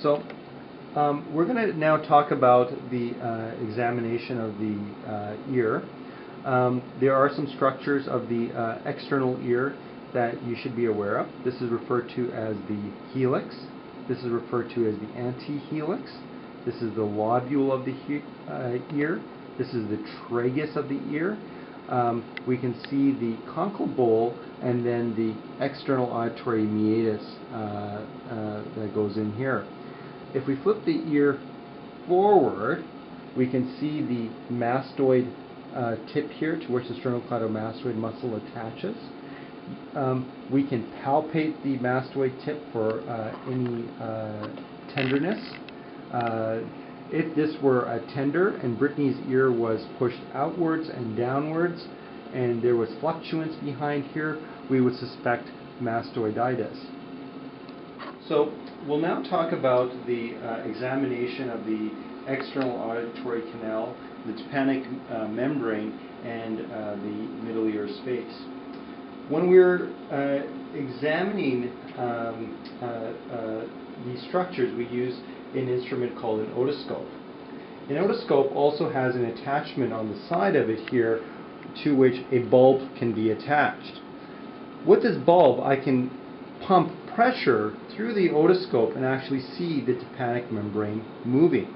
So we're going to now talk about the examination of the ear. There are some structures of the external ear that you should be aware of. This is referred to as the helix. This is referred to as the antihelix. This is the lobule of the ear. This is the tragus of the ear. We can see the conchal bowl and then the external auditory meatus that goes in here. If we flip the ear forward, we can see the mastoid tip here, to which the sternocleidomastoid muscle attaches. We can palpate the mastoid tip for any tenderness. If this were a tender and Brittany's ear was pushed outwards and downwards and there was fluctuance behind here, we would suspect mastoiditis. So we'll now talk about the examination of the external auditory canal, the tympanic membrane, and the middle ear space. When we're examining these structures, we use an instrument called an otoscope. An otoscope also has an attachment on the side of it here to which a bulb can be attached. With this bulb, I can pump pressure through the otoscope and actually see the tympanic membrane moving.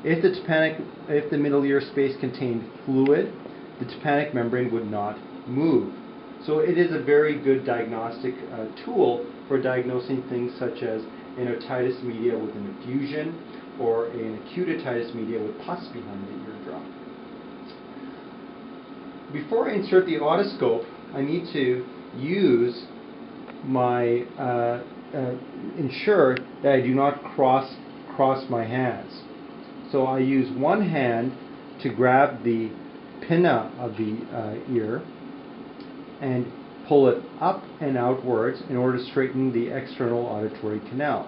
If the middle ear space contained fluid, the tympanic membrane would not move. So it is a very good diagnostic tool for diagnosing things such as an otitis media with an effusion or an acute otitis media with pus behind the eardrum. Before I insert the otoscope, I need to use my ensure that I do not cross my hands. So I use one hand to grab the pinna of the ear and pull it up and outwards in order to straighten the external auditory canal.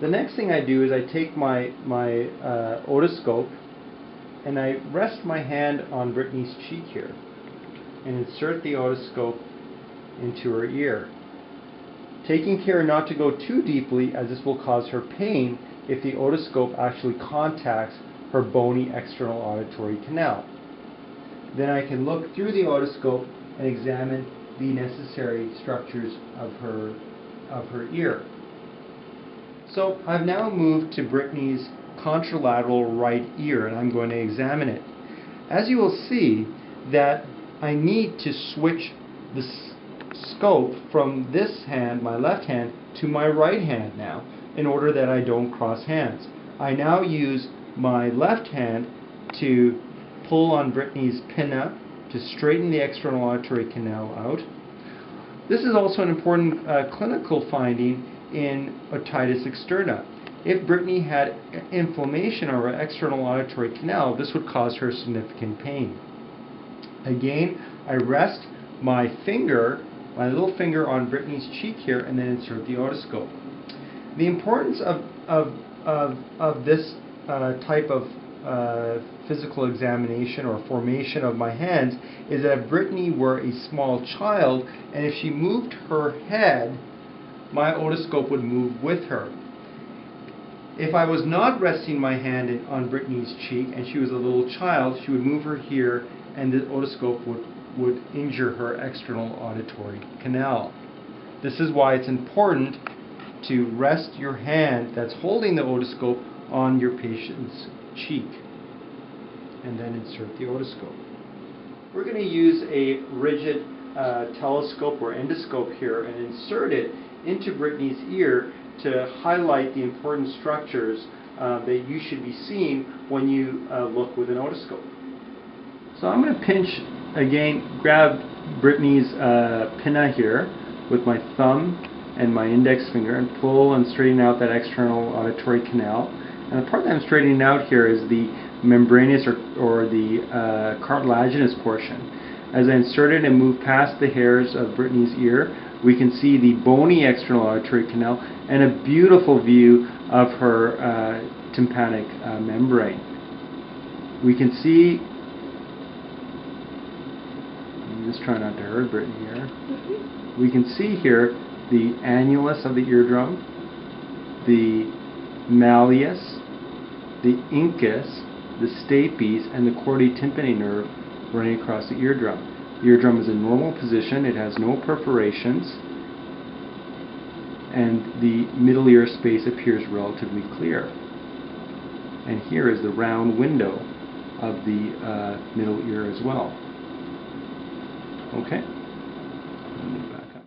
The next thing I do is I take my otoscope and I rest my hand on Brittany's cheek here and insert the otoscope into her ear, taking care not to go too deeply, as this will cause her pain if the otoscope actually contacts her bony external auditory canal. Then I can look through the otoscope and examine the necessary structures of her ear. So I've now moved to Brittany's contralateral right ear and I'm going to examine it. As you will see that I need to switch the scope from this hand, my left hand, to my right hand now in order that I don't cross hands. I now use my left hand to pull on Brittany's pinna to straighten the external auditory canal out. This is also an important clinical finding in otitis externa. If Brittany had inflammation of her external auditory canal, this would cause her significant pain. Again, I rest my little finger on Brittany's cheek here and then insert the otoscope. The importance of this type of physical examination or formation of my hands is that if Brittany were a small child and if she moved her head, my otoscope would move with her. If I was not resting my hand on Brittany's cheek and she was a little child, she would move her here and the otoscope would injure her external auditory canal. This is why it's important to rest your hand that's holding the otoscope on your patient's cheek and then insert the otoscope. We're going to use a rigid telescope or endoscope here and insert it into Brittany's ear to highlight the important structures that you should be seeing when you look with an otoscope. So I'm going to pinch, again, grab Brittany's pinna here with my thumb and my index finger and pull and straighten out that external auditory canal. And the part that I'm straightening out here is the membranous or the cartilaginous portion. As I insert it and move past the hairs of Brittany's ear, we can see the bony external auditory canal and a beautiful view of her tympanic membrane. We can see, I'm just trying not to hurt Brittany here. We can see here the annulus of the eardrum, the malleus, the incus, the stapes, and the chordae tympani nerve running across the eardrum. The eardrum is in normal position, it has no perforations, and the middle ear space appears relatively clear. And here is the round window of the middle ear as well. Okay?